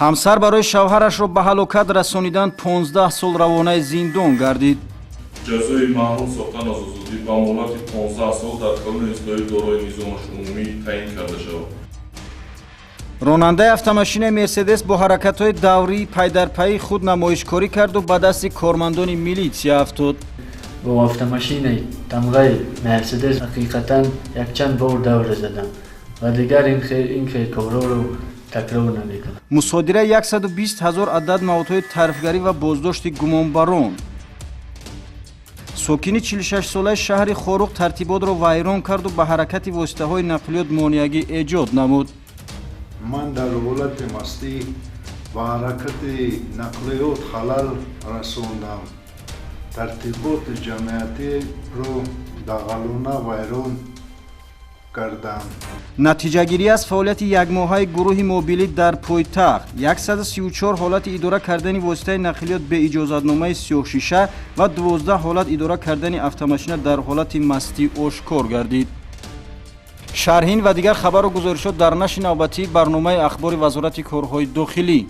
ҳамсар барои шавҳарашро ба ҳалокат расонидан 15 сол равонаи зиндон гардид. ҷазои маҳрум сохтан аз озодӣ ба муҳлати 15 сол дар қалони ислоҳи дорои низомаш умумӣ таъин карда шавад. ронандаи автомошини мерседес бо ҳаракатҳои даврии пайдарпайи худ намоишкорӣ карду ба дасти кормандони милитсия афтод. бо автомошинаи тамғаи мерседес ҳақиқатан якчанд бор давр задам ва дигар ин хелкорҳоро такрор намекунам. мусодираи 120 000 адад маводҳои тарифгарӣ ва боздошти гумонбарон. сокини 46-солаи шаҳри хоруқ тартиботро вайрон карду ба ҳаракати воситаҳои нақлиёт монеагӣ эҷод намуд. ман дар ҳолати мастӣ ба ҳаракати нақлиёт халал расондам. тартиботи ҷамъиятиро дағалона вайрон кардам. натиҷагирӣ аз фаъолияти якмоҳаи гурӯҳи мобилӣ дар пойтахт 134 ҳолати идора кардани воситаи нақлиёт бе иҷозатномаи сиёҳшиша ва 12 ҳолат идора кардани автомошина дар ҳолати мастӣ ошкор гардид. шарҳин ва дигар хабару гузоришот дар нашри навбатии барномаи ахбори вазорати корҳои дохилӣ.